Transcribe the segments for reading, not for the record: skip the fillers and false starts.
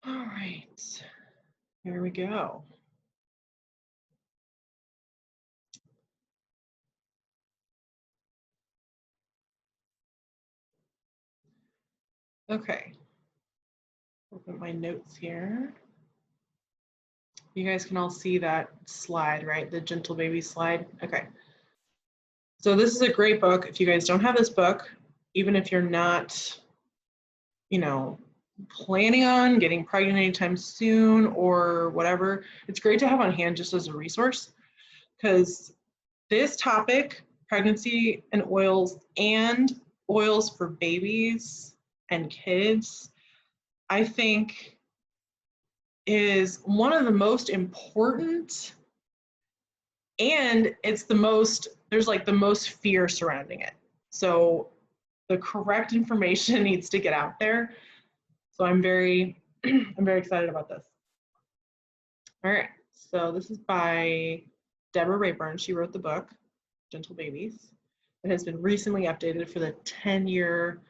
All right, here we go. Okay, open my notes here. You guys can all see that slide, right? The Gentle Baby slide. Okay. So this is a great book. If you guys don't have this book, even if you're not, you know, planning on getting pregnant anytime soon or whatever, it's great to have on hand just as a resource because this topic, pregnancy and oils for babies and kids, I think is one of the most important, and it's the most, there's like the most fear surrounding it. So the correct information needs to get out there. So I'm very I'm very excited about this. All right, so this is by Deborah Rayburn. She wrote the book Gentle Babies. It has been recently updated for the 10-year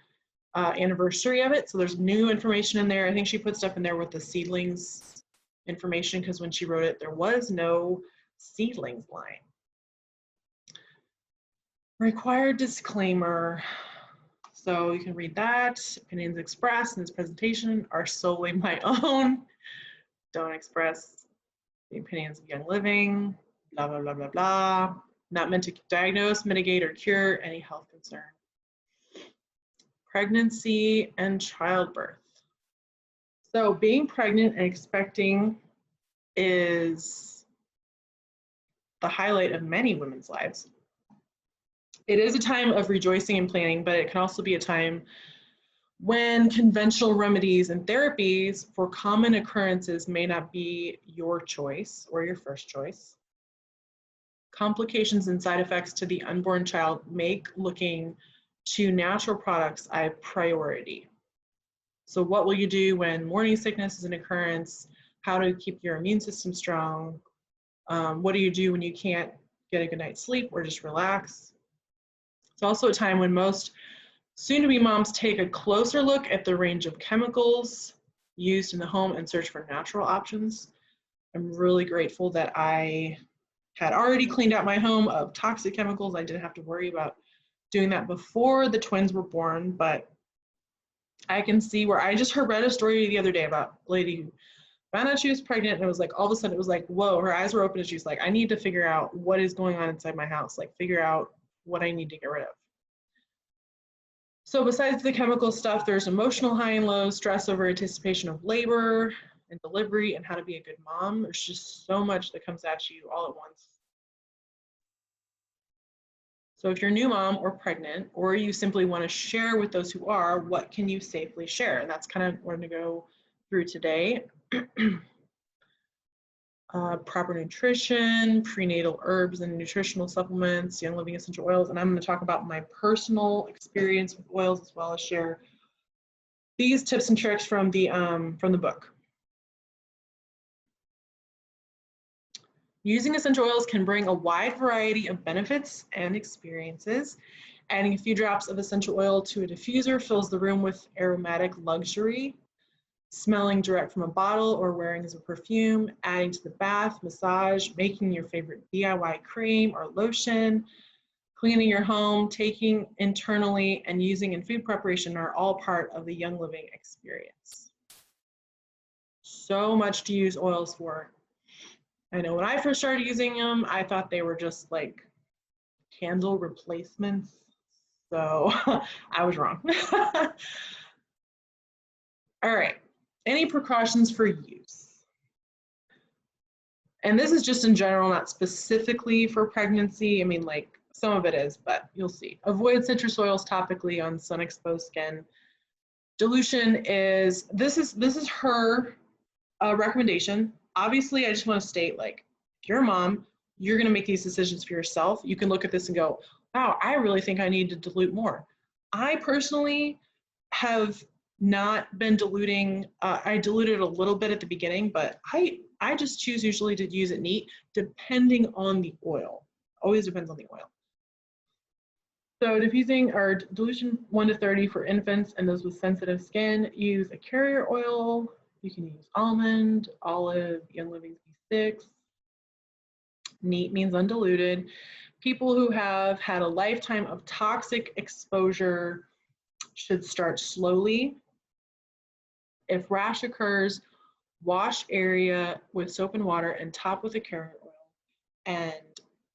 anniversary of it. So there's new information in there. I think she put stuff in there with the seedlings information because when she wrote it, there was no seedlings line. Required disclaimer. So you can read that. Opinions expressed in this presentation are solely my own. Don't express the opinions of Young Living, blah, blah, blah, blah, blah. Not meant to diagnose, mitigate, or cure any health concern. Pregnancy and childbirth. So being pregnant and expecting is the highlight of many women's lives. It is a time of rejoicing and planning, but it can also be a time when conventional remedies and therapies for common occurrences may not be your choice or your first choice. Complications and side effects to the unborn child make looking to natural products a priority. So what will you do when morning sickness is an occurrence? How to keep your immune system strong? What do you do when you can't get a good night's sleep or just relax? It's also a time when most soon-to-be moms take a closer look at the range of chemicals used in the home and search for natural options. I'm really grateful that I had already cleaned out my home of toxic chemicals. I didn't have to worry about doing that before the twins were born, but I can see where I just read a story the other day about a lady who found out she was pregnant, and it was like all of a sudden it was like, whoa, her eyes were open and she's like, I need to figure out what is going on inside my house, like figure out what I need to get rid of. So besides the chemical stuff, there's emotional high and lows, stress over anticipation of labor and delivery and how to be a good mom. There's just so much that comes at you all at once. So if you're a new mom or pregnant, or you simply want to share with those who are, what can you safely share? And that's kind of what I'm going to go through today. Proper nutrition, prenatal herbs and nutritional supplements, Young Living essential oils, and I'm going to talk about my personal experience with oils as well as share these tips and tricks from the book. Using essential oils can bring a wide variety of benefits and experiences. Adding a few drops of essential oil to a diffuser fills the room with aromatic luxury. Smelling direct from a bottle or wearing as a perfume, adding to the bath, massage, making your favorite DIY cream or lotion, cleaning your home, taking internally, and using in food preparation are all part of the Young Living experience. So much to use oils for. I know when I first started using them, I thought they were just like candle replacements. So I was wrong. All right. Any precautions for use? And this is just in general, not specifically for pregnancy. I mean, like some of it is, but you'll see. Avoid citrus oils topically on sun-exposed skin. Dilution is, this is her recommendation. Obviously, I just want to state, like, if you're a mom, you're going to make these decisions for yourself. You can look at this and go, wow, I really think I need to dilute more. I personally have not been diluting. I diluted a little bit at the beginning, but I just choose usually to use it neat, depending on the oil. Always depends on the oil. So diffusing or dilution 1 to 30 for infants and those with sensitive skin. Use a carrier oil You can use almond, olive, Young Living B6. Neat means undiluted. People who have had a lifetime of toxic exposure should start slowly. If rash occurs, wash area with soap and water and top with a carrot oil and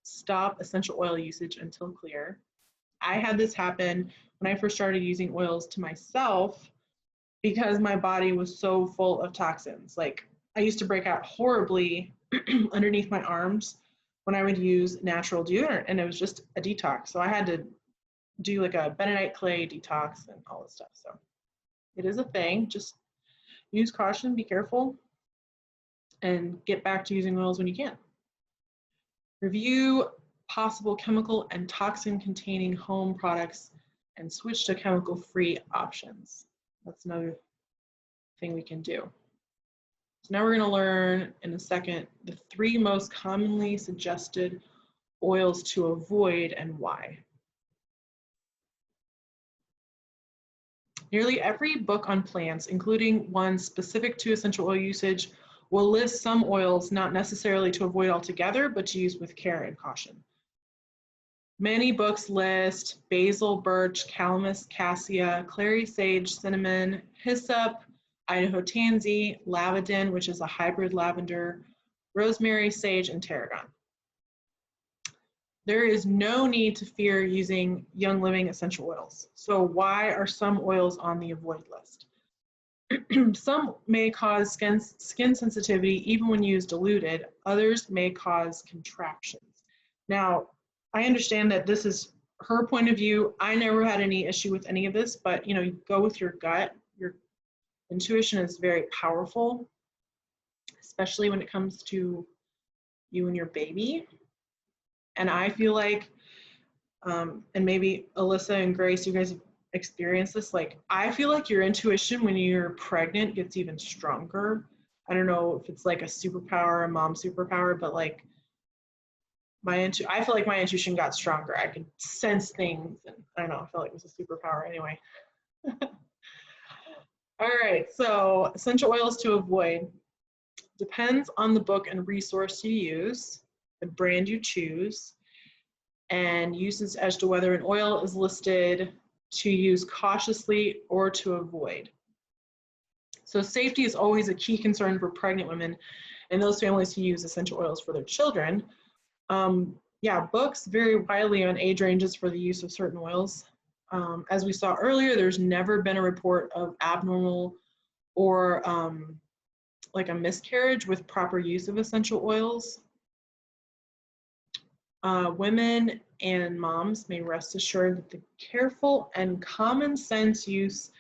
stop essential oil usage until clear. I had this happen when I first started using oils to myself because my body was so full of toxins. Like I used to break out horribly underneath my arms when I would use natural deodorant, and it was just a detox. So I had to do like a bentonite clay detox and all this stuff. So it is a thing. Just use caution, be careful, and get back to using oils when you can. Review possible chemical and toxin containing home products and switch to chemical-free options. That's another thing we can do. So now we're going to learn in a second the 3 most commonly suggested oils to avoid and why. Nearly every book on plants, including one specific to essential oil usage, will list some oils not necessarily to avoid altogether, but to use with care and caution. Many books list basil, birch, calamus, cassia, clary sage, cinnamon, hyssop, Idaho tansy, lavandin, which is a hybrid lavender, rosemary, sage, and tarragon. There is no need to fear using Young Living essential oils. So why are some oils on the avoid list? Some may cause skin sensitivity even when used diluted. Others may cause contractions. Now, I understand that this is her point of view. I never had any issue with any of this, but you go with your gut. Your intuition is very powerful, especially when it comes to you and your baby. And I feel like, and maybe Alyssa and Grace, you guys have experienced this, like I feel like your intuition when you're pregnant gets even stronger. I don't know if it's like a superpower, a mom superpower, but like I feel like my intuition got stronger. I could sense things, and I don't know, I feel like it was a superpower anyway. All right, so essential oils to avoid. Depends on the book and resource you use, the brand you choose, and uses as to whether an oil is listed to use cautiously or to avoid. So safety is always a key concern for pregnant women and those families who use essential oils for their children. Yeah, books vary widely on age ranges for the use of certain oils. As we saw earlier, there's never been a report of abnormal or like a miscarriage with proper use of essential oils. Women and moms may rest assured that the careful and common sense use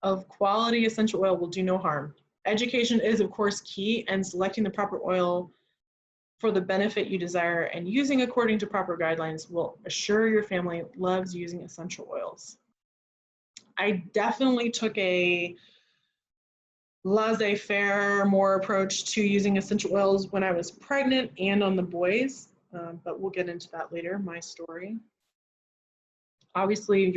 of quality essential oil will do no harm. Education is, of course, key, and selecting the proper oil for the benefit you desire and using according to proper guidelines will assure your family loves using essential oils. I definitely took a laissez-faire more approach to using essential oils when I was pregnant and on the boys. But we'll get into that later, my story. Obviously,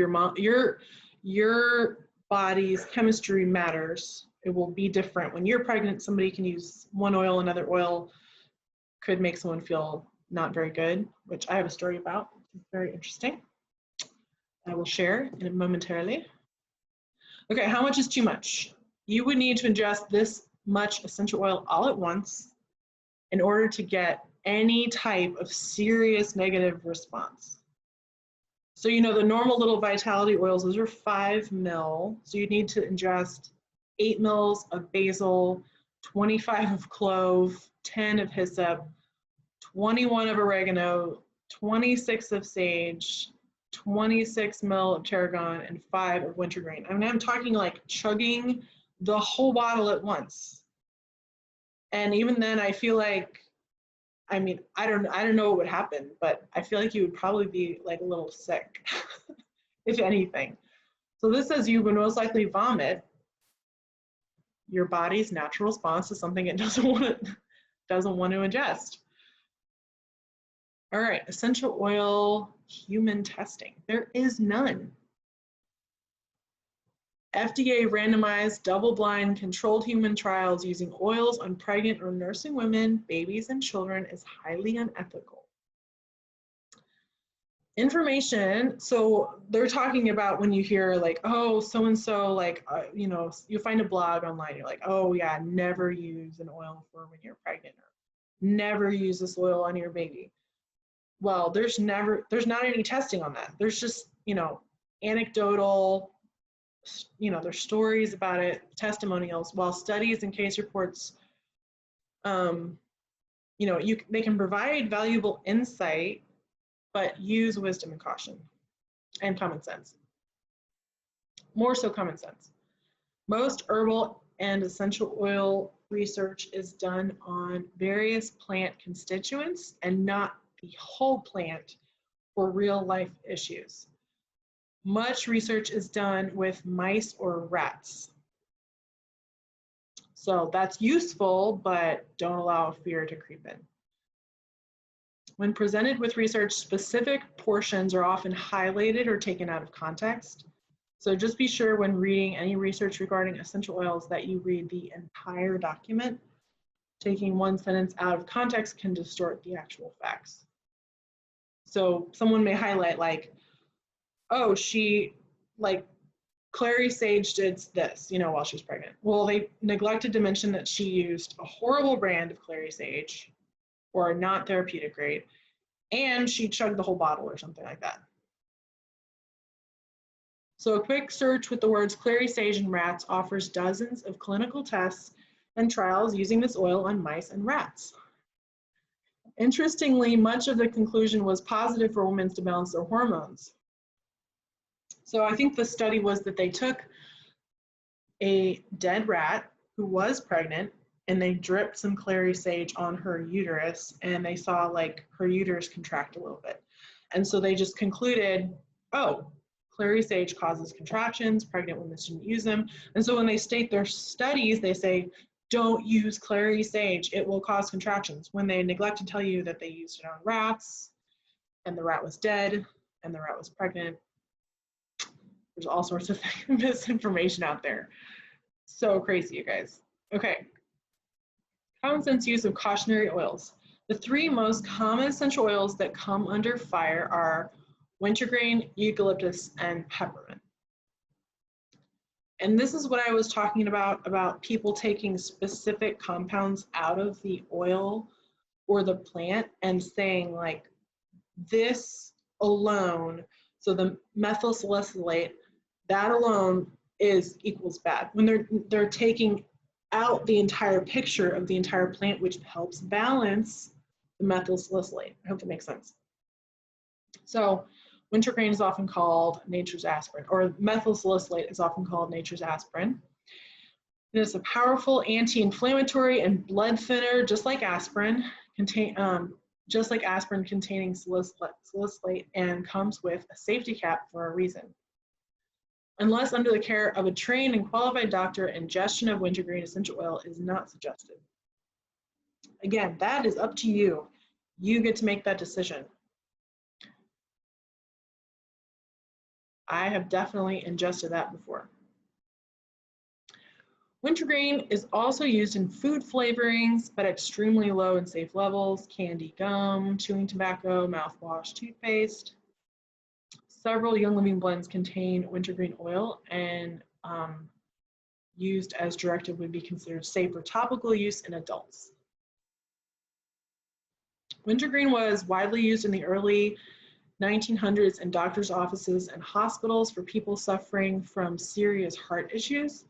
your body's chemistry matters. It will be different. When you're pregnant, somebody can use one oil, another oil could make someone feel not very good, which I have a story about. It's very interesting. I will share in a momentarily. Okay, how much is too much? You would need to ingest this much essential oil all at once in order to get any type of serious negative response. So the normal little vitality oils, those are 5 ml. So you need to ingest 8 mils of basil, 25 of clove, 10 of hyssop, 21 of oregano, 26 of sage, 26 ml of tarragon, and 5 of wintergreen. I mean, I'm talking like chugging the whole bottle at once. And even then, I feel like, I mean, I don't know what would happen, but I feel like you would probably be like a little sick, if anything. So this says you would most likely vomit. Your body's natural response to something it doesn't want to ingest. All right, essential oil human testing. There is none. FDA randomized, double-blind, controlled human trials using oils on pregnant or nursing women, babies, and children is highly unethical. Information, so they're talking about when you hear like, oh, so-and-so, like, you know, you find a blog online, you're like, oh yeah, never use an oil for when you're pregnant, or never use this oil on your baby. Well, there's not any testing on that. There's just, you know, anecdotal, you know, there's stories about it, testimonials, while studies and case reports, you know, they can provide valuable insight, but use wisdom and caution and common sense. More so common sense. Most herbal and essential oil research is done on various plant constituents and not the whole plant for real life issues. Much research is done with mice or rats. So that's useful, but don't allow fear to creep in. When presented with research, specific portions are often highlighted or taken out of context. So just be sure when reading any research regarding essential oils that you read the entire document. Taking one sentence out of context can distort the actual facts. So someone may highlight like, oh, Clary Sage did this, you know, while she was pregnant. Well, they neglected to mention that she used a horrible brand of Clary Sage, or not therapeutic grade, and she chugged the whole bottle or something like that. So a quick search with the words Clary Sage and rats offers dozens of clinical tests and trials using this oil on mice and rats. Interestingly, much of the conclusion was positive for women to balance their hormones. So I think the study was that they took a dead rat who was pregnant and they dripped some Clary Sage on her uterus, and they saw like her uterus contract a little bit. And so they just concluded, oh, Clary Sage causes contractions, pregnant women shouldn't use them. And so when they state their studies, they say, don't use Clary Sage, it will cause contractions. When they neglect to tell you that they used it on rats, and the rat was dead, and the rat was pregnant. There's all sorts of misinformation out there. So crazy, you guys. Okay. Common sense use of cautionary oils. The three most common essential oils that come under fire are wintergreen, eucalyptus, and peppermint. And this is what I was talking about people taking specific compounds out of the oil or the plant and saying like this alone, so the methyl salicylate, that alone equals bad. When they're taking out the entire picture of the entire plant, which helps balance the methyl salicylate. I hope that makes sense. So wintergreen is often called nature's aspirin, or methyl salicylate is often called nature's aspirin. It is a powerful anti-inflammatory and blood thinner, just like aspirin, containing salicylate, and comes with a safety cap for a reason. Unless under the care of a trained and qualified doctor, ingestion of wintergreen essential oil is not suggested. Again, that is up to you. You get to make that decision. I have definitely ingested that before. Wintergreen is also used in food flavorings, but extremely low and safe levels: candy, gum, chewing tobacco, mouthwash, toothpaste. Several Young Living blends contain wintergreen oil, and used as directed would be considered safe for topical use in adults. Wintergreen was widely used in the early 1900s in doctors' offices and hospitals for people suffering from serious heart issues.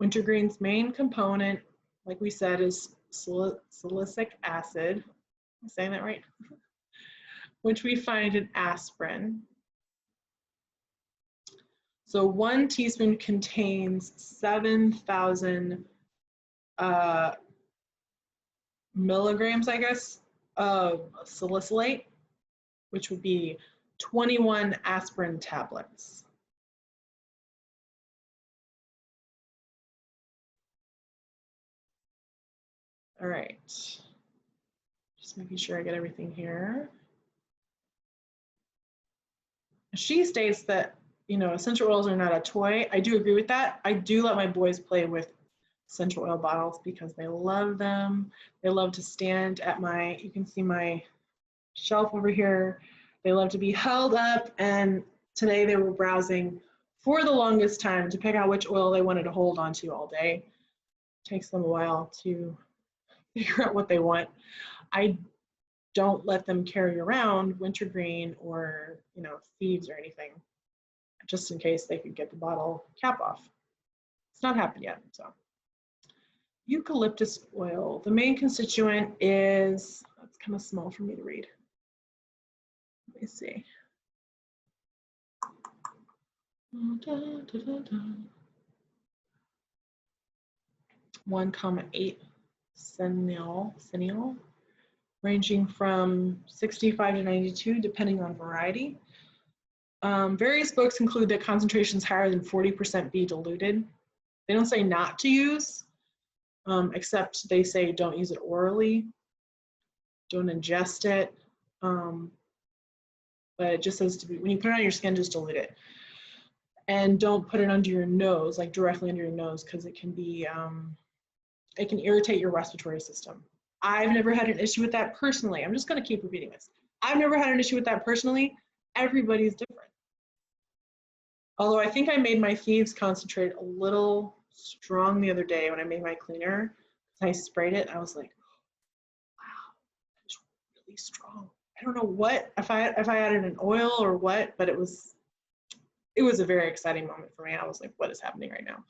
Wintergreen's main component, like we said, is salicylic acid. Am I saying that right? Which we find in aspirin. So 1 teaspoon contains 7,000 milligrams, I guess, of salicylate, which would be 21 aspirin tablets. All right, just making sure I get everything here. She states that essential oils are not a toy. I do agree with that. I do let my boys play with essential oil bottles because they love them. They love to stand at you can see my shelf over here. They love to be held up, and today they were browsing for the longest time to pick out which oil they wanted to hold onto all day. It takes them a while to figure out what they want. I don't let them carry around wintergreen or thieves or anything, just in case they could get the bottle cap off. It's not happened yet. So eucalyptus oil, the main constituent is, it's kind of small for me to read. Let me see. 1,8 cineol, ranging from 65 to 92, depending on variety. Various books include that concentrations higher than 40% be diluted. They don't say not to use, except they say don't use it orally, don't ingest it. But it just says to be, when you put it on your skin, just dilute it. And don't put it under your nose, like directly under your nose, because it can be, it can irritate your respiratory system. I've never had an issue with that personally. I'm just going to keep repeating this. I've never had an issue with that personally. Everybody's different. Although I think I made my Thieves concentrate a little strong the other day when I made my cleaner. I sprayed it. I was like, wow, it's really strong. I don't know what, if I added an oil or what, but it was a very exciting moment for me. I was like, what is happening right now?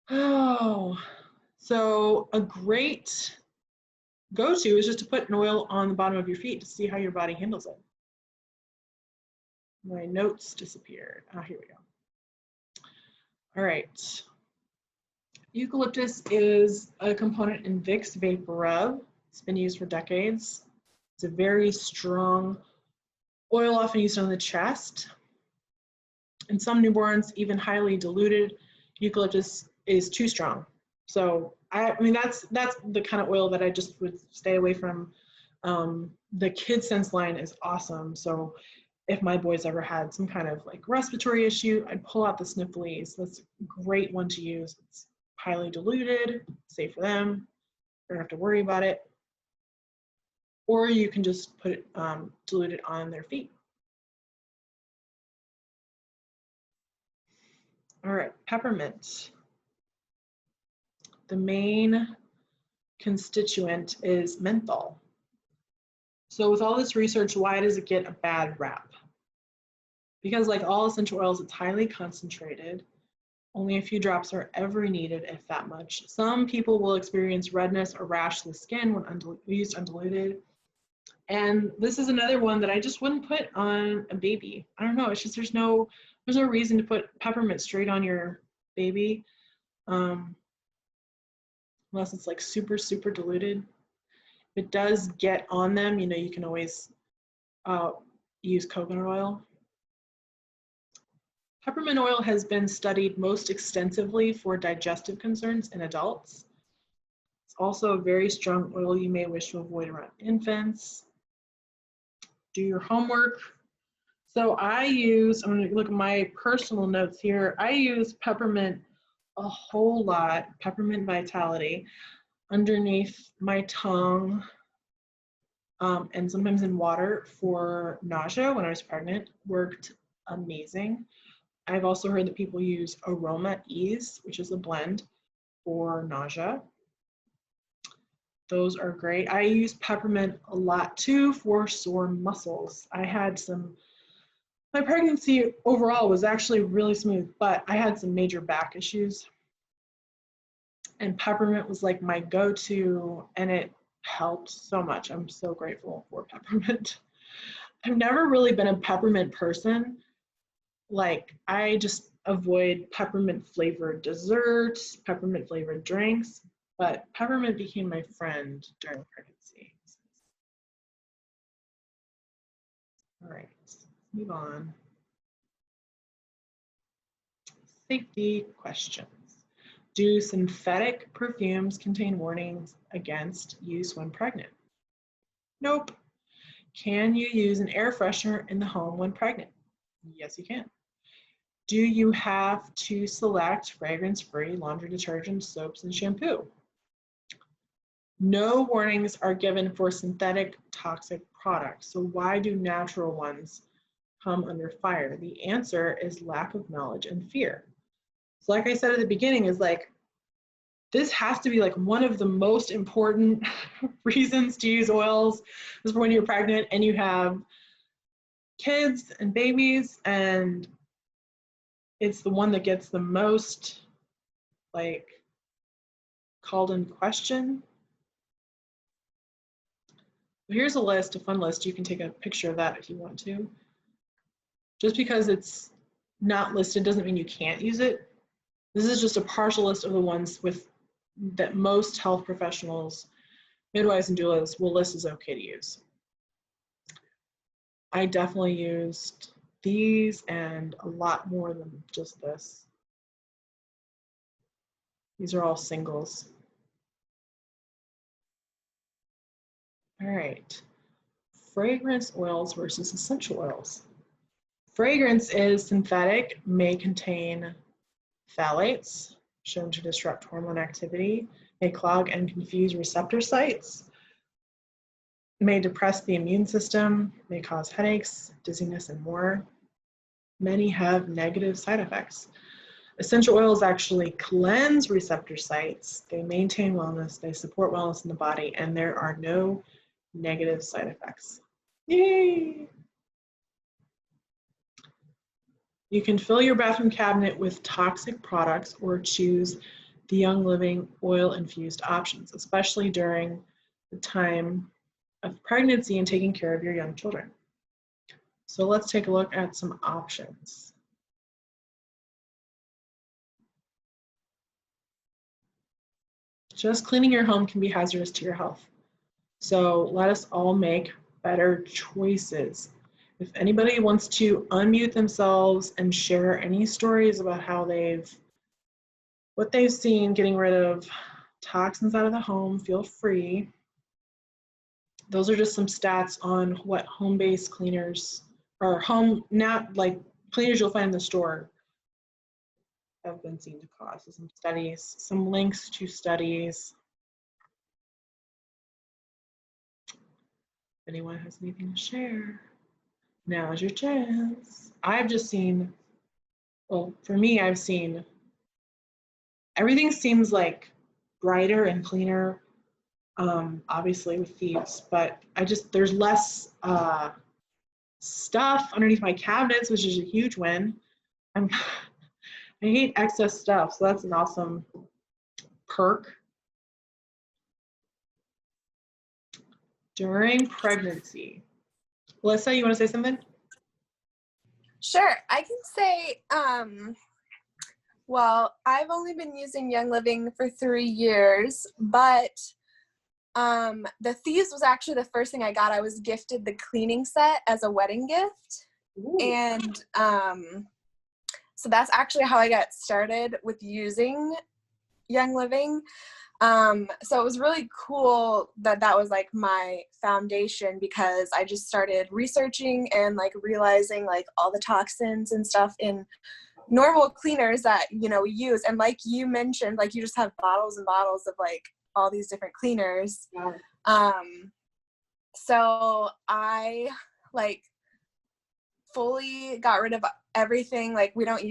Oh, so a great go-to is just to put an oil on the bottom of your feet to see how your body handles it. My notes disappeared. Here we go. All right. Eucalyptus is a component in Vicks Vapor Rub. It's been used for decades. It's a very strong oil, often used on the chest. In some newborns, even highly diluted eucalyptus is too strong. So I mean, that's the kind of oil that I just would stay away from. The KidSense line is awesome. So if my boys ever had some kind of like respiratory issue, I'd pull out the Sniffles. That's a great one to use. It's highly diluted, safe for them. You don't have to worry about it. Or you can just put it, dilute it on their feet. All right, peppermint. The main constituent is menthol. So with all this research, why does it get a bad rap? Because like all essential oils, it's highly concentrated. Only a few drops are ever needed, if that much. Some people will experience redness or rash of the skin when used undiluted. And this is another one that I just wouldn't put on a baby. I don't know, it's just there's no reason to put peppermint straight on your baby, unless it's like super, super diluted. If it does get on them, you can always use coconut oil. Peppermint oil has been studied most extensively for digestive concerns in adults. It's also a very strong oil you may wish to avoid around infants. Do your homework. So I'm going to look at my personal notes here. I use peppermint a whole lot, peppermint vitality, underneath my tongue, and sometimes in water for nausea when I was pregnant. Worked amazing. I've also heard that people use Aroma Ease, which is a blend, for nausea. Those are great. I use peppermint a lot too for sore muscles. My pregnancy overall was actually really smooth, but I had some major back issues. And peppermint was like my go-to, and it helped so much. I'm so grateful for peppermint. I've never really been a peppermint person. Like, I just avoid peppermint flavored desserts, peppermint flavored drinks, but peppermint became my friend during pregnancy. All right, let's move on. Safety questions. Do synthetic perfumes contain warnings against use when pregnant? Nope. Can you use an air freshener in the home when pregnant? Yes, you can. Do you have to select fragrance-free laundry detergent, soaps, and shampoo? No warnings are given for synthetic toxic products. So why do natural ones come under fire? The answer is lack of knowledge and fear. So like I said at the beginning, is like, this has to be like one of the most important reasons to use oils is for when you're pregnant and you have kids and babies, and it's the one that gets the most like called in question. Here's a list, a fun list. You can take a picture of that if you want to. Just because it's not listed doesn't mean you can't use it. This is just a partial list of the ones with that most health professionals, midwives and doulas will list as okay to use. I definitely used these and a lot more than just this. These are all singles. All right, fragrance oils versus essential oils. Fragrance is synthetic, may contain phthalates, shown to disrupt hormone activity, may clog and confuse receptor sites, may depress the immune system, may cause headaches, dizziness, and more. Many have negative side effects. Essential oils actually cleanse receptor sites, they maintain wellness, they support wellness in the body, and there are no negative side effects. Yay! You can fill your bathroom cabinet with toxic products or choose the Young Living oil-infused options, especially during the time of pregnancy and taking care of your young children. So let's take a look at some options. Just cleaning your home can be hazardous to your health. So let us all make better choices. If anybody wants to unmute themselves and share any stories about how what they've seen getting rid of toxins out of the home, feel free. Those are just some stats on what home-based cleaners or like cleaners you'll find in the store have been seen to cause. So some studies, some links to studies. If anyone has anything to share, now's your chance. I've just seen, well, for me, I've seen everything seems like brighter and cleaner, obviously with thieves, but there's less stuff underneath my cabinets, which is a huge win. I hate excess stuff, so that's an awesome perk. During pregnancy. Melissa, you want to say something? Sure, I can say, well, I've only been using Young Living for 3 years, but the Thieves was actually the first thing I got. I was gifted the cleaning set as a wedding gift. Ooh. And so that's actually how I got started with using Young Living. So it was really cool that was like my foundation, because I just started researching and like realizing like all the toxins and stuff in normal cleaners that, you know, we use. And like you mentioned, like you just have bottles and bottles of like all these different cleaners. Yeah. So I like fully got rid of everything. Like we don't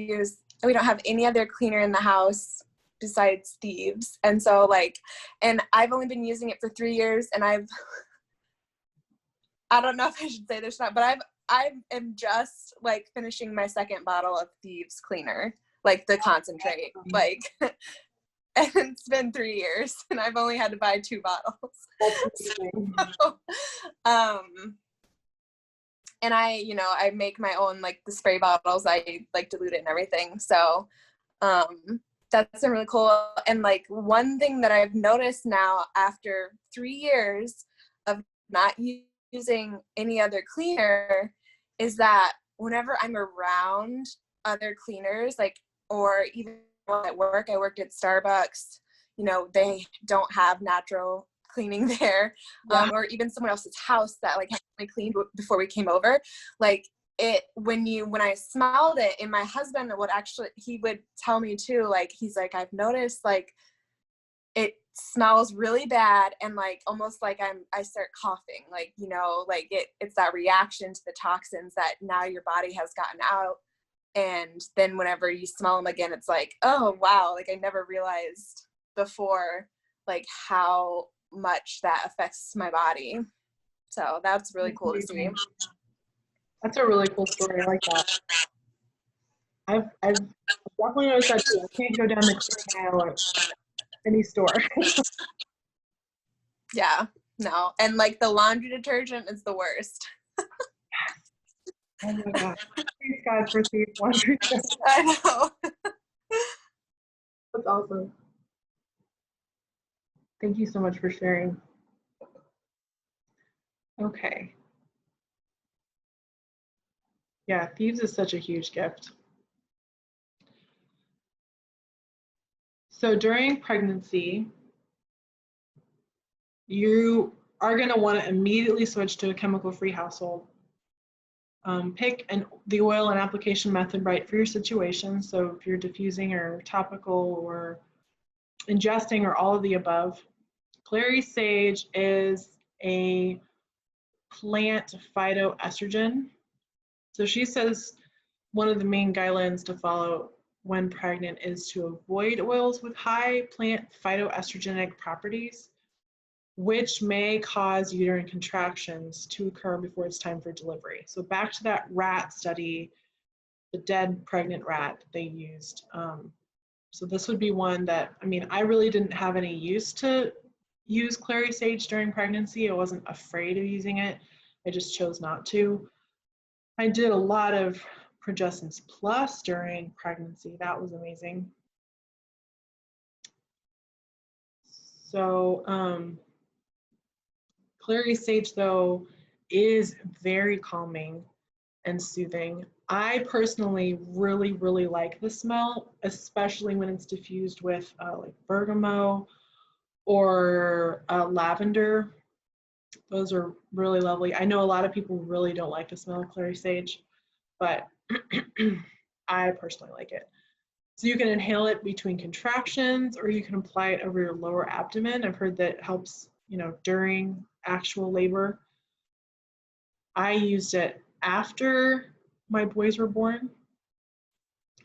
have any other cleaner in the house besides Thieves. And so like, and I've only been using it for 3 years, and I don't know if I should say this or not, but I am just like finishing my second bottle of Thieves cleaner, like the concentrate, like, and it's been 3 years and I've only had to buy 2 bottles. So, and I make my own, like the spray bottles, I like dilute it and everything. So, that's been really cool. And like one thing that I've noticed now after 3 years of not using any other cleaner is that whenever I'm around other cleaners, like, or even at work, I worked at Starbucks, you know, they don't have natural cleaning there. Yeah. Or even someone else's house that like had cleaned before we came over. Like when I smelled it, and my husband would actually, he would tell me too, like, he's like, I've noticed like it smells really bad, and like almost like I start coughing, like, you know, like it's that reaction to the toxins that now your body has gotten out. And then whenever you smell them again, it's like, oh wow, like I never realized before like how much that affects my body. So that's really cool to see. That's a really cool story. I like that. I've definitely noticed that too. I can't go down the cleaning aisle at any store. Yeah, no. And like the laundry detergent is the worst. Oh my god. Thanks God for safe laundry. I know. That's awesome. Thank you so much for sharing. Okay. Yeah, Thieves is such a huge gift. So during pregnancy, you are going to want to immediately switch to a chemical-free household. Pick the oil and application method right for your situation. So if you're diffusing or topical or ingesting or all of the above. Clary sage is a plant phytoestrogen. So she says one of the main guidelines to follow when pregnant is to avoid oils with high plant phytoestrogenic properties, which may cause uterine contractions to occur before it's time for delivery. So back to that rat study, the dead pregnant rat they used. So this would be one that, I mean, I really didn't have any use to use clary sage during pregnancy. I wasn't afraid of using it. I just chose not to. I did a lot of Progessence Plus during pregnancy. That was amazing. So clary sage, though, is very calming and soothing. I personally really, really like the smell, especially when it's diffused with like bergamot or lavender. Those are really lovely. I know a lot of people really don't like the smell of clary sage, but I personally like it. So you can inhale it between contractions, or you can apply it over your lower abdomen. I've heard that it helps, you know, during actual labor. I used it after my boys were born.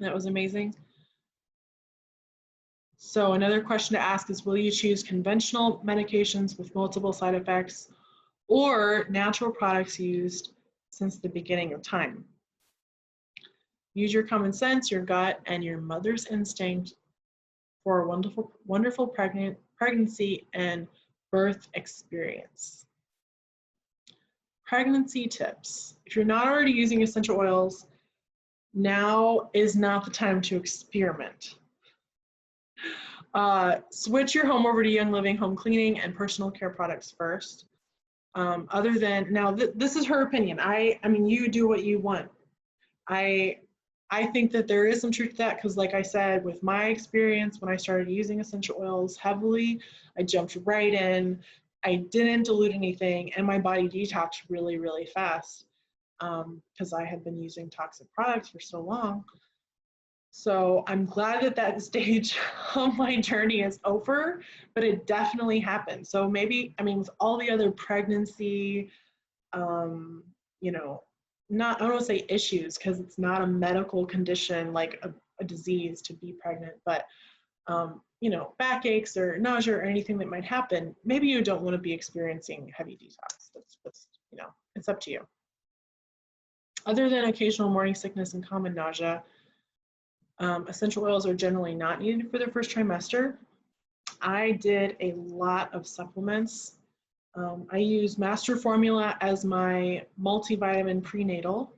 That was amazing. So another question to ask is, will you choose conventional medications with multiple side effects or natural products used since the beginning of time? Use your common sense, your gut, and your mother's instinct for a wonderful, wonderful pregnancy and birth experience. Pregnancy tips. If you're not already using essential oils, now is not the time to experiment. Switch your home over to Young Living home cleaning and personal care products first. Other than, now this is her opinion. I mean, you do what you want. I think that there is some truth to that, because like I said, with my experience, when I started using essential oils heavily, I jumped right in. I didn't dilute anything, and my body detoxed really, really fast because I had been using toxic products for so long. So I'm glad that that stage of my journey is over, but it definitely happened. So maybe, I mean, with all the other pregnancy, you know, I don't want to say issues, because it's not a medical condition like a disease to be pregnant, but you know, backaches or nausea or anything that might happen, maybe you don't want to be experiencing heavy detox. That's you know, it's up to you. Other than occasional morning sickness and common nausea, essential oils are generally not needed for the first trimester. I did a lot of supplements. I use Master Formula as my multivitamin prenatal.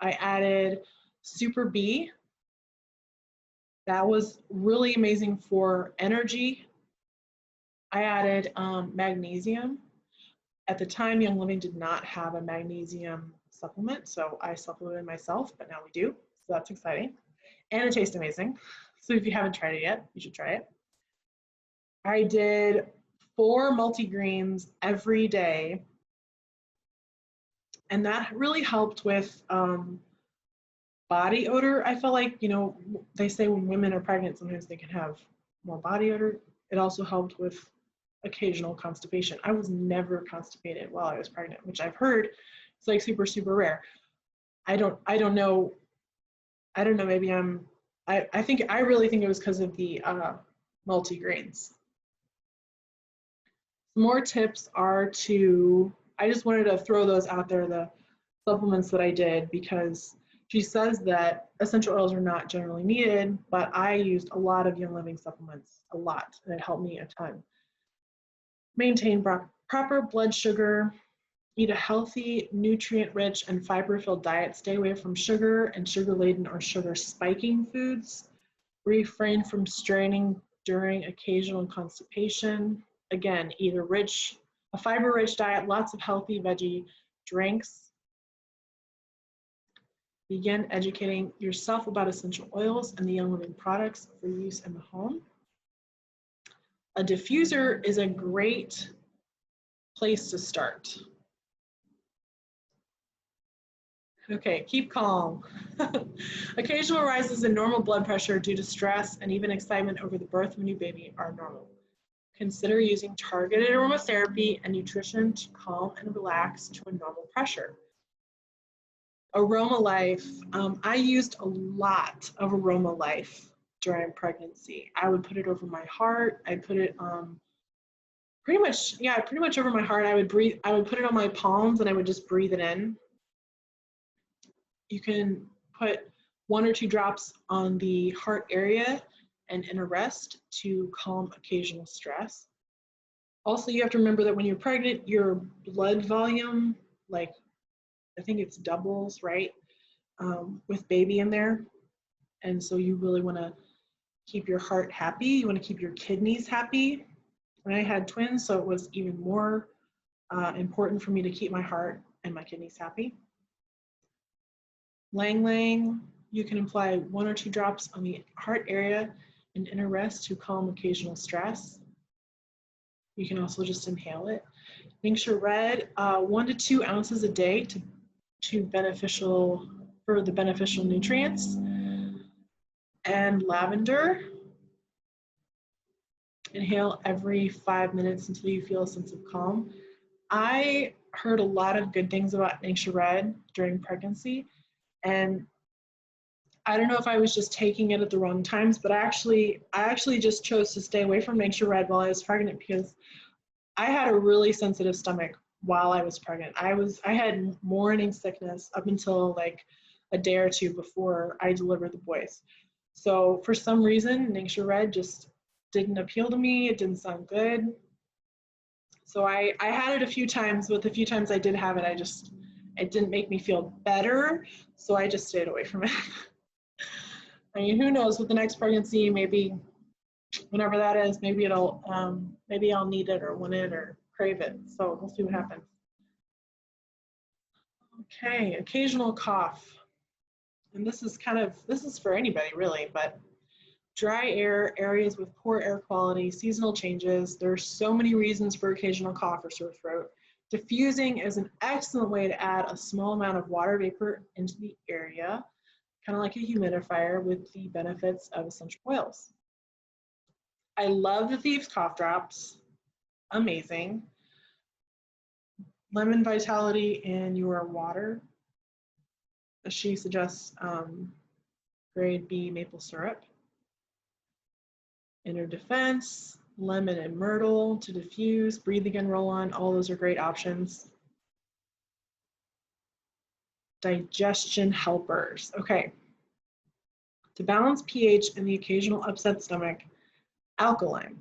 I added Super B. That was really amazing for energy. I added magnesium. At the time, Young Living did not have a magnesium supplement, so I supplemented myself, but now we do, so that's exciting. And it tastes amazing. So if you haven't tried it yet, you should try it. I did 4 multigreens every day And that really helped with body odor. I felt like, you know, they say when women are pregnant, sometimes they can have more body odor. It also helped with occasional constipation. I was never constipated while I was pregnant, which I've heard it's like super, super rare. I don't know. I don't know, maybe I really think it was because of the multigrains. More tips are I just wanted to throw those out there, the supplements that I did, because she says that essential oils are not generally needed, but I used a lot of Young Living supplements, a lot, and it helped me a ton. Maintain proper blood sugar, eat a healthy, nutrient-rich, and fiber-filled diet. Stay away from sugar and sugar-laden or sugar-spiking foods. Refrain from straining during occasional constipation. Again, eat a fiber-rich diet, lots of healthy veggie drinks. Begin educating yourself about essential oils and the Young Living products for use in the home. A diffuser is a great place to start. Okay, keep calm. Occasional rises in normal blood pressure due to stress and even excitement over the birth of a new baby are normal. Consider using targeted aromatherapy and nutrition to calm and relax to a normal pressure. Aroma Life. I used a lot of Aroma Life during pregnancy. I would put it over my heart. I put it pretty much over my heart. I would put it on my palms and I would just breathe it in. You can put 1 or 2 drops on the heart area and in a rest to calm occasional stress. Also, you have to remember that when you're pregnant, your blood volume, like I think it's doubles, right? With baby in there. And so you really want to keep your heart happy. You want to keep your kidneys happy. And I had twins, so it was even more important for me to keep my heart and my kidneys happy. Lang Lang, you can apply 1 or 2 drops on the heart area and in a rest to calm occasional stress. You can also just inhale it. Ningxia Red, 1 to 2 ounces a day for the beneficial nutrients. And lavender, inhale every 5 minutes until you feel a sense of calm. I heard a lot of good things about Ningxia Red during pregnancy, and I don't know if I was just taking it at the wrong times, but I actually just chose to stay away from Ningxia Red while I was pregnant because I had a really sensitive stomach while I was pregnant. I had morning sickness up until like a day or 2 before I delivered the boys. So for some reason, Ningxia Red just didn't appeal to me. It didn't sound good. So I had it a few times, but the few times I did have it, it didn't make me feel better. So I just stayed away from it. I mean, who knows with the next pregnancy, maybe whenever that is, maybe I'll need it or want it or crave it. So we'll see what happens. Okay, occasional cough. And this is for anybody really, but dry air, areas with poor air quality, seasonal changes. There are so many reasons for occasional cough or sore throat. Diffusing is an excellent way to add a small amount of water vapor into the area, kind of like a humidifier with the benefits of essential oils. I love the Thieves cough drops, amazing. Lemon vitality in your water. She suggests grade B maple syrup. Inner Defense, lemon and myrtle to diffuse, breathe again, roll on, all those are great options. Digestion helpers. Okay. To balance pH and the occasional upset stomach, alkaline.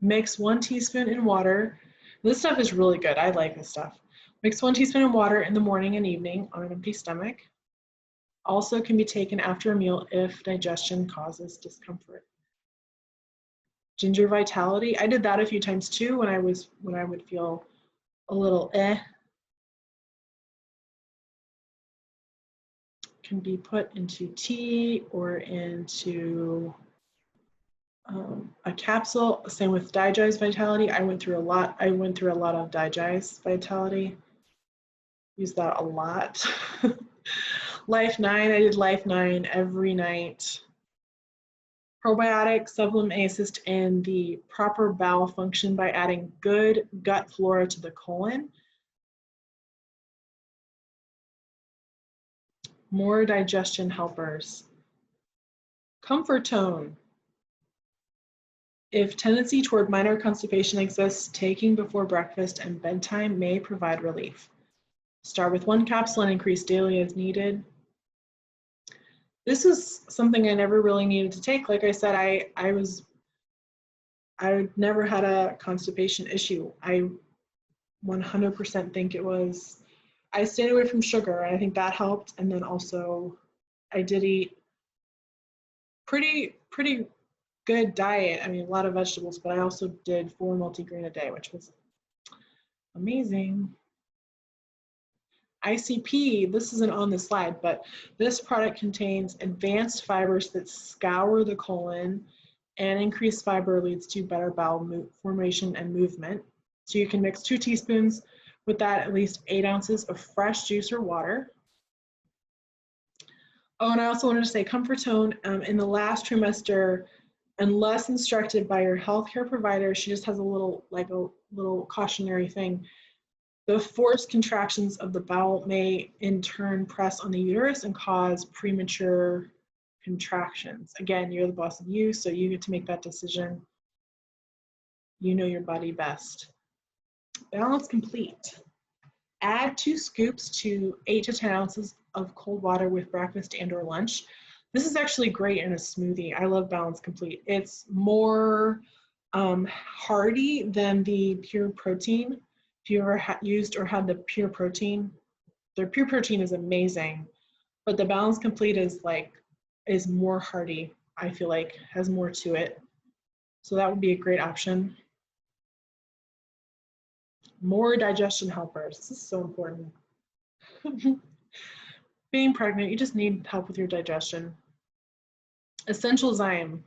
Mix 1 teaspoon in water. This stuff is really good. I like this stuff. Mix 1 teaspoon in water in the morning and evening on an empty stomach. Also can be taken after a meal if digestion causes discomfort. Ginger Vitality. I did that a few times too when I would feel a little Can be put into tea or into a capsule. Same with Digest Vitality. I went through a lot of Digest Vitality. Use that a lot. Life 9, I did Life 9 every night. Probiotic supplement may assist in the proper bowel function by adding good gut flora to the colon. More digestion helpers. Comfortone. If tendency toward minor constipation exists, taking before breakfast and bedtime may provide relief. Start with 1 capsule and increase daily as needed. This is something I never really needed to take. Like I said, I never had a constipation issue. I 100% think it was, I stayed away from sugar, and I think that helped. And then also I did eat pretty good diet. I mean, a lot of vegetables, but I also did 4 multigrain a day, which was amazing. ICP, this isn't on the slide, but this product contains advanced fibers that scour the colon, and increased fiber leads to better bowel formation and movement. So you can mix 2 teaspoons with that, at least 8 ounces of fresh juice or water. Oh, and I also wanted to say Comfortone, in the last trimester, unless instructed by your healthcare provider, she just has a little cautionary thing. The forced contractions of the bowel may in turn press on the uterus and cause premature contractions. Again, you're the boss of you, so you get to make that decision. You know your body best. Balance Complete. Add 2 scoops to 8 to 10 ounces of cold water with breakfast and or lunch. This is actually great in a smoothie. I love Balance Complete. It's more hearty than the Pure Protein. If you ever used or had the Pure Protein, their Pure Protein is amazing, but the Balance Complete is more hearty. I feel like has more to it. So that would be a great option. More digestion helpers. This is so important. Being pregnant, you just need help with your digestion. Essential Zyme.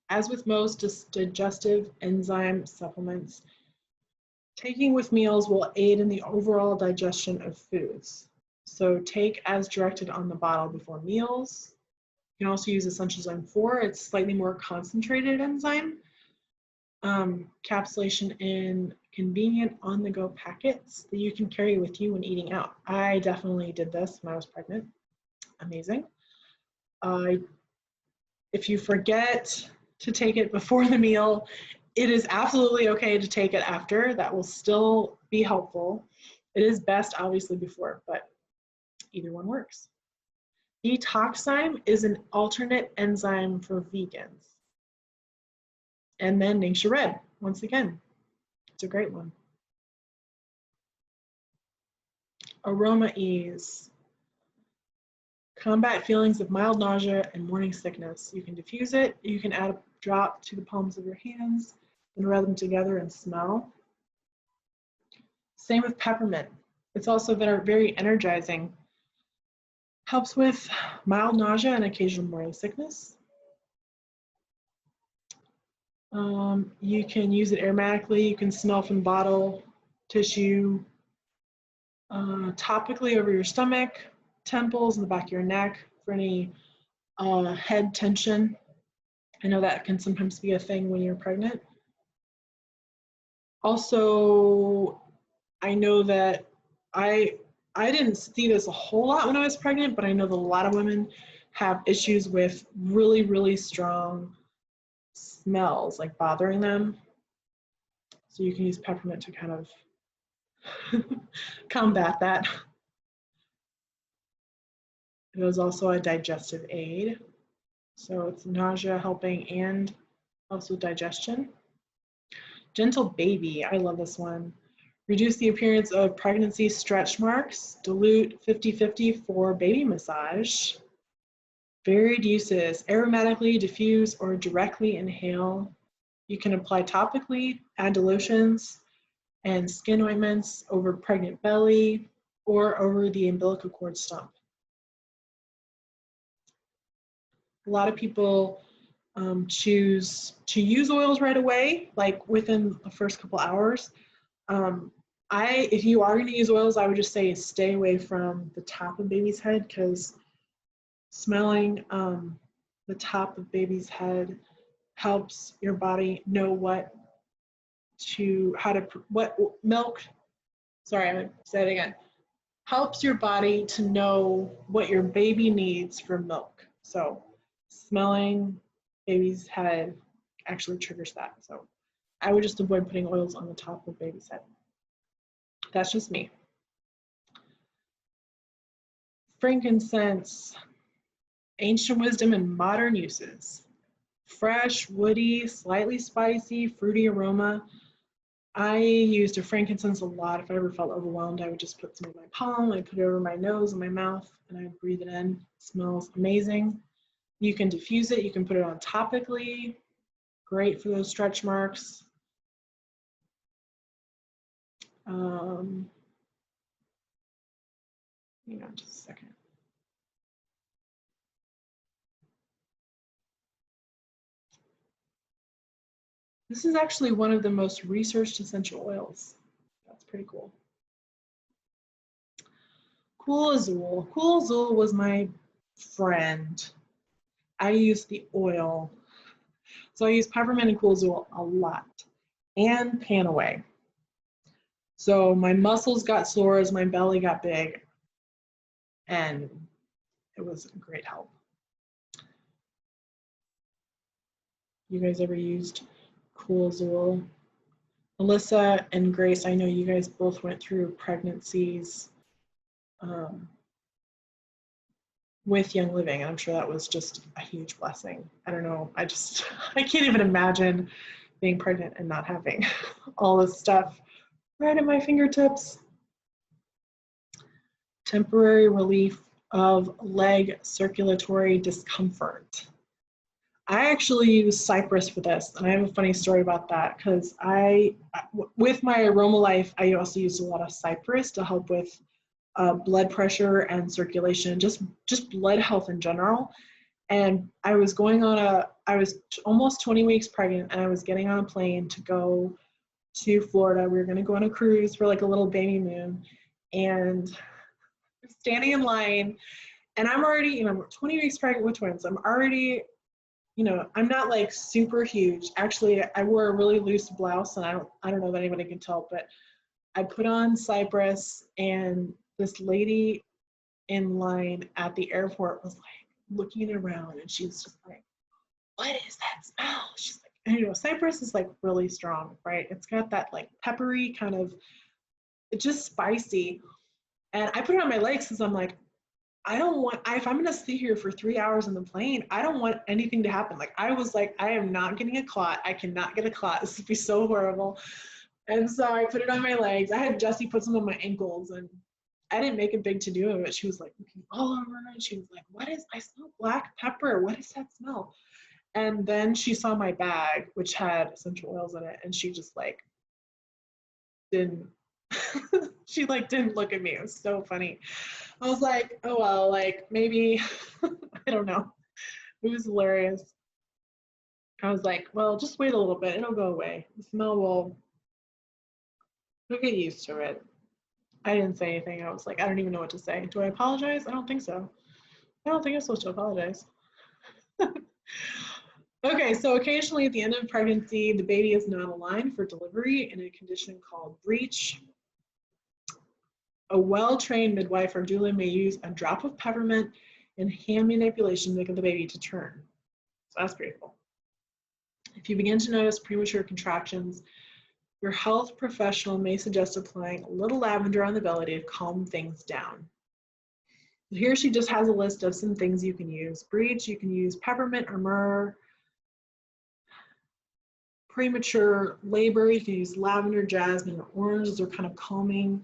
As with most digestive enzyme supplements, taking with meals will aid in the overall digestion of foods. So take as directed on the bottle before meals. You can also use Essential Zyme 4. It's slightly more concentrated enzyme. Capsulation in convenient on-the-go packets that you can carry with you when eating out. I definitely did this when I was pregnant. Amazing. If you forget to take it before the meal, it is absolutely okay to take it after. That will still be helpful. It is best, obviously, before, but either one works. Detoxzyme is an alternate enzyme for vegans. And then Ningxia Red, once again, it's a great one. Aroma Ease. Combat feelings of mild nausea and morning sickness. You can diffuse it. You can add a drop to the palms of your hands and rub them together and smell. Same with peppermint. It's also very energizing. Helps with mild nausea and occasional morning sickness. You can use it aromatically. You can smell from bottle, tissue, topically over your stomach, temples, and the back of your neck for any head tension. I know that can sometimes be a thing when you're pregnant. Also, I know that I didn't see this a whole lot when I was pregnant, but I know that a lot of women have issues with really strong smells, like bothering them. So you can use peppermint to kind of combat that. It is also a digestive aid. So it's nausea helping and also digestion. Gentle Baby, I love this one. Reduce the appearance of pregnancy stretch marks. Dilute 50-50 for baby massage. Varied uses, aromatically diffuse or directly inhale. You can apply topically, add to lotions and skin ointments over pregnant belly or over the umbilical cord stump. A lot of people choose to use oils right away, like within the first couple hours. If you are going to use oils, I would just say stay away from the top of baby's head, because smelling the top of baby's head helps your body know what milk, sorry, I'm going to say it again, helps your body to know what your baby needs for milk. So smelling baby's head actually triggers that. So I would just avoid putting oils on the top of baby's head. That's just me. Frankincense, ancient wisdom and modern uses. Fresh, woody, slightly spicy, fruity aroma. I used a frankincense a lot. If I ever felt overwhelmed, I would just put some in my palm, I'd put it over my nose and my mouth, and I'd breathe it in. It smells amazing. You can diffuse it, you can put it on topically. Great for those stretch marks. Hang on just a second. This is actually one of the most researched essential oils. That's pretty cool. Cool Azul. Cool Azul was my friend. I used the oil. So I use peppermint and Cool Azul a lot, and Panaway. So my muscles got sore as my belly got big, and it was a great help. You guys ever used Cool Azul? Melissa and Grace, I know you guys both went through pregnancies with Young Living, and I'm sure that was just a huge blessing. I don't know, I can't even imagine being pregnant and not having all this stuff right at my fingertips. Temporary relief of leg circulatory discomfort. I actually use cypress for this, and I have a funny story about that, because with my Aroma Life, I also use a lot of cypress to help with blood pressure and circulation, just blood health in general. And I was almost 20 weeks pregnant, and I was getting on a plane to go to Florida. We were going to go on a cruise for like a little baby moon, and I'm standing in line, and I'm already, 20 weeks pregnant with twins. I'm already, I'm not like super huge. Actually, I wore a really loose blouse, and I don't know that anybody can tell, but I put on cypress, and this lady in line at the airport was like looking around, and she was just like, what is that smell? She's like, and cypress is like really strong, right? It's got that like peppery kind of, it's just spicy. And I put it on my legs because I'm like, if I'm gonna sit here for 3 hours in the plane, I don't want anything to happen. Like I was like, I am not getting a clot. I cannot get a clot. This would be so horrible. And so I put it on my legs. I had Jessie put some on my ankles, and I didn't make a big to do of it. She was like looking all over, and she was like, I smell black pepper. What is that smell? And then she saw my bag, which had essential oils in it, and she just like didn't, she like didn't look at me. It was so funny. I was like, oh well, like maybe, I don't know. It was hilarious. I was like, well, just wait a little bit. It'll go away. The smell you'll get used to it. I didn't say anything. I was like, I don't even know what to say. Do I apologize? I don't think so. I don't think I'm supposed to apologize. Okay, so occasionally at the end of pregnancy, the baby is not aligned for delivery in a condition called breech. A well-trained midwife or doula may use a drop of peppermint and hand manipulation to get the baby to turn. So that's pretty cool. If you begin to notice premature contractions, your health professional may suggest applying a little lavender on the belly to calm things down. Here she just has a list of some things you can use. Breech, you can use peppermint or myrrh. Premature labor, you can use lavender, jasmine, or orange. Those are kind of calming.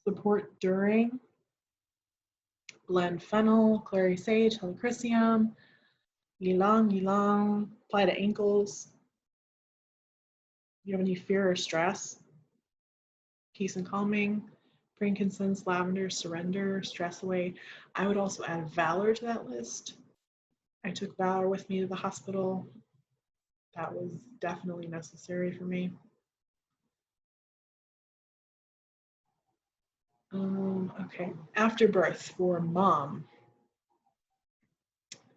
Support during. Blend fennel, clary sage, helichrysum, ylang, apply to ankles. You have any fear or stress? Peace and calming. Frankincense, lavender, surrender, stress away. I would also add valor to that list. I took valor with me to the hospital. That was definitely necessary for me. Okay, after birth for mom.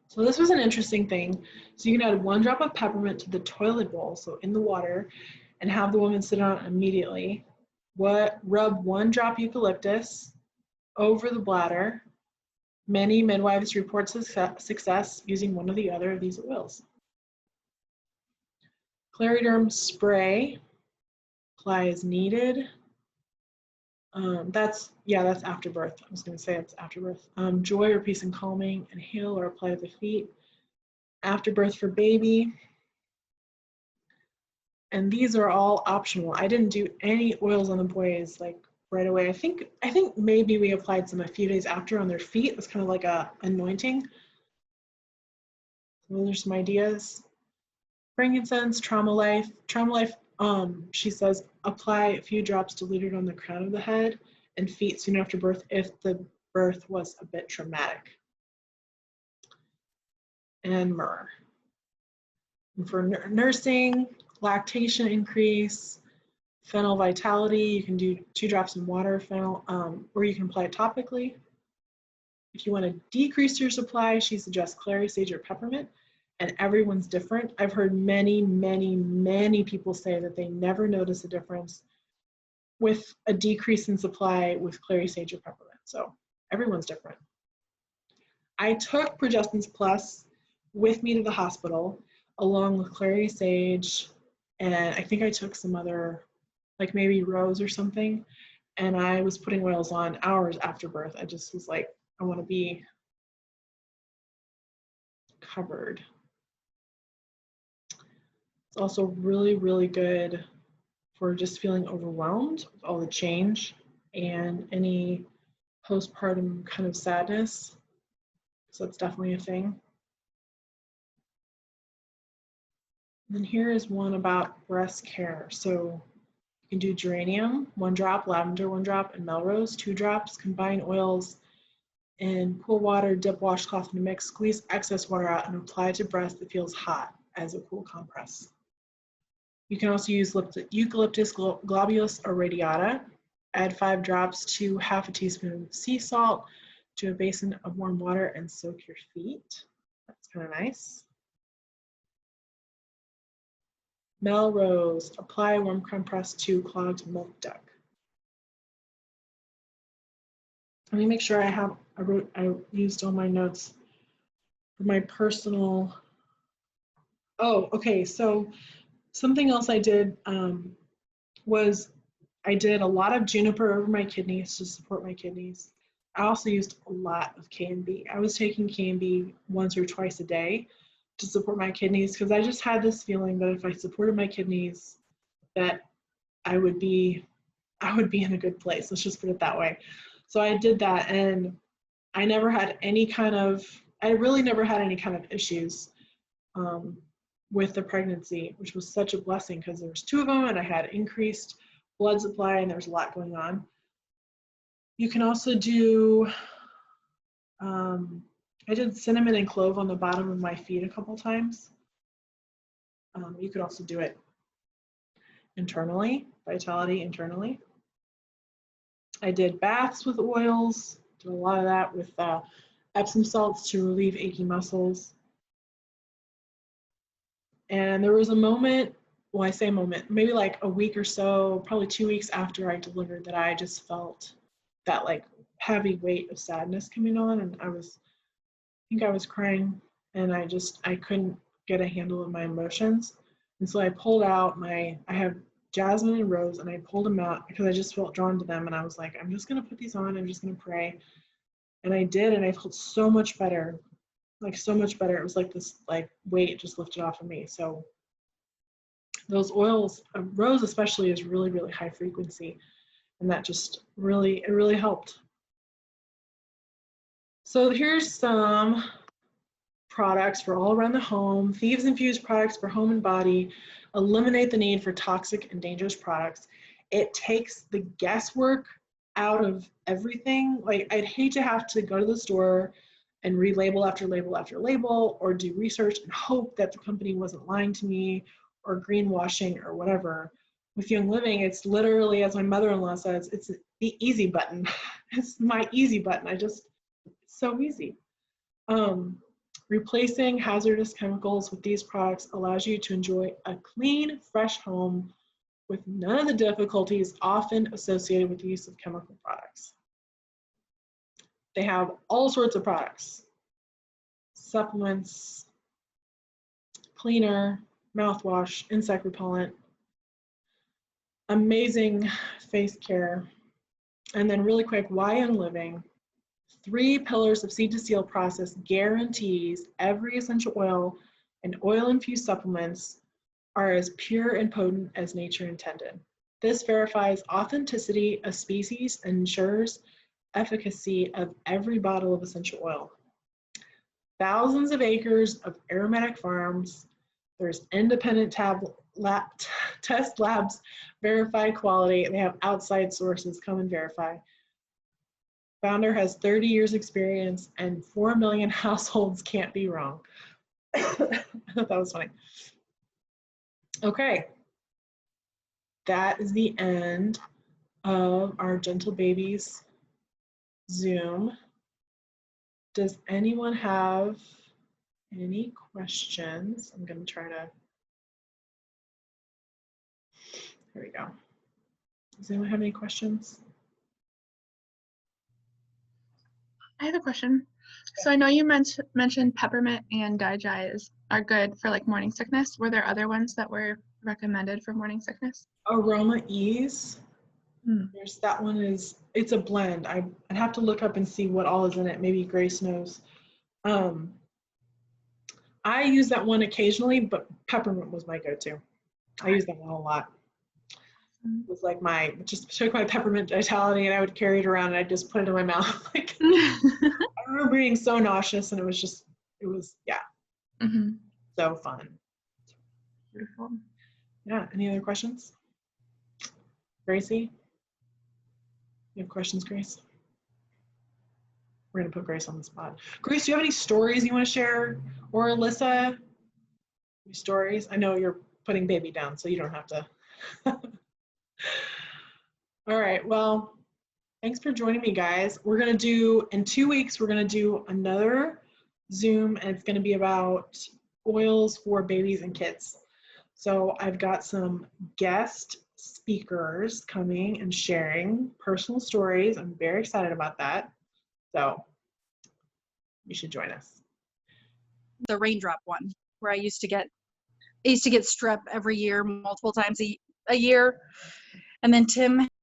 So this was an interesting thing. So you can add 1 drop of peppermint to the toilet bowl, so in the water, and have the woman sit on it immediately. Rub 1 drop eucalyptus over the bladder. Many midwives report success using one or the other of these oils. Clariderm spray, apply as needed. That's after birth. I was going to say it's after birth. Joy or peace and calming, inhale or apply to the feet. After birth for baby. And these are all optional. I didn't do any oils on the boys like right away. I think maybe we applied some a few days after on their feet. It was kind of like a anointing. So those are some ideas. Frankincense, Trauma Life. Trauma Life, she says, apply a few drops diluted on the crown of the head and feet soon after birth if the birth was a bit traumatic. And myrrh. And for nursing, lactation increase, fennel vitality, you can do 2 drops in water, fennel, or you can apply it topically. If you want to decrease your supply, she suggests clary sage or peppermint, and everyone's different. I've heard many, many, many people say that they never notice a difference with a decrease in supply with clary sage or peppermint. So everyone's different. I took Progestins Plus with me to the hospital along with clary sage, and I think I took some other, like maybe rose or something, and I was putting oils on hours after birth. I just was like, I want to be covered. It's also really, really good for just feeling overwhelmed with all the change and any postpartum kind of sadness. So it's definitely a thing. And then here is one about breast care. So you can do geranium, 1 drop, lavender, 1 drop, and melrose, 2 drops. Combine oils in cool water, dip washcloth in a mix, squeeze excess water out, and apply to breast that feels hot as a cool compress. You can also use eucalyptus globulus or radiata. Add 5 drops to half a teaspoon of sea salt to a basin of warm water and soak your feet. That's kind of nice. Melrose, apply warm compress to clogged milk duct. Let me make sure I used all my notes for my personal. Oh, okay. So something else I did was I did a lot of juniper over my kidneys to support my kidneys. I also used a lot of KMB. I was taking KMB once or twice a day to support my kidneys because I just had this feeling that if I supported my kidneys, that I would be in a good place. Let's just put it that way. So I did that, and I really never had any kind of issues with the pregnancy, which was such a blessing because there was 2 of them and I had increased blood supply and there was a lot going on. You can also do, I did cinnamon and clove on the bottom of my feet a couple times. You could also do it internally, vitality internally. I did baths with oils, did a lot of that with Epsom salts to relieve achy muscles. And there was a moment, well, I say moment, maybe like a week or so, probably 2 weeks after I delivered, that I just felt that like heavy weight of sadness coming on, and I think I was crying, and I couldn't get a handle of my emotions. And so I pulled out I have jasmine and rose, and I pulled them out because I just felt drawn to them, and I was like, I'm just gonna put these on, I'm just gonna pray. And I did, and I felt so much better, like so much better. It was like this like weight just lifted off of me. So those oils, rose especially, is really, really high frequency, and that just really helped. So here's some products for all around the home. Thieves Infused products for home and body. Eliminate the need for toxic and dangerous products. It takes the guesswork out of everything. Like, I'd hate to have to go to the store and read label after label after label, or do research and hope that the company wasn't lying to me or greenwashing or whatever. With Young Living, it's literally, as my mother-in-law says, the easy button. It's my easy button. It's so easy. Replacing hazardous chemicals with these products allows you to enjoy a clean, fresh home with none of the difficulties often associated with the use of chemical products. They have all sorts of products, supplements, cleaner, mouthwash, insect repellent, amazing face care. And then really quick, why Young Living? 3 pillars of seed to seal process guarantees every essential oil and oil-infused supplements are as pure and potent as nature intended. This verifies authenticity of species and ensures efficacy of every bottle of essential oil. Thousands of acres of aromatic farms. There's independent test labs verify quality. They have outside sources come and verify. Founder has 30 years experience and 4 million households can't be wrong. I thought that was funny. Okay. That is the end of our Gentle Babies Zoom. Does anyone have any questions? I'm going to try to, here we go. Does anyone have any questions? I have a question. So I know you mentioned peppermint and Digest are good for like morning sickness. Were there other ones that were recommended for morning sickness? Aroma Ease. There's that one it's a blend. I'd have to look up and see what all is in it. Maybe Grace knows. I use that one occasionally, but peppermint was my go-to. I use that one a lot. It was like just took my peppermint vitality and I would carry it around and I'd just put it in my mouth. Like, I remember being so nauseous and it was yeah, so fun. Beautiful. Yeah, any other questions? Gracie? You have questions, Grace? We're gonna put Grace on the spot. Grace, do you have any stories you want to share? Or Alyssa? Any stories? I know you're putting baby down, so you don't have to. All right, well, thanks for joining me, guys. We're gonna do, in 2 weeks, we're gonna do another Zoom, and it's gonna be about oils for babies and kids. So I've got some guest speakers coming and sharing personal stories. I'm very excited about that. So you should join us. The raindrop one, where I used to get strep every year, multiple times a year. And then Tim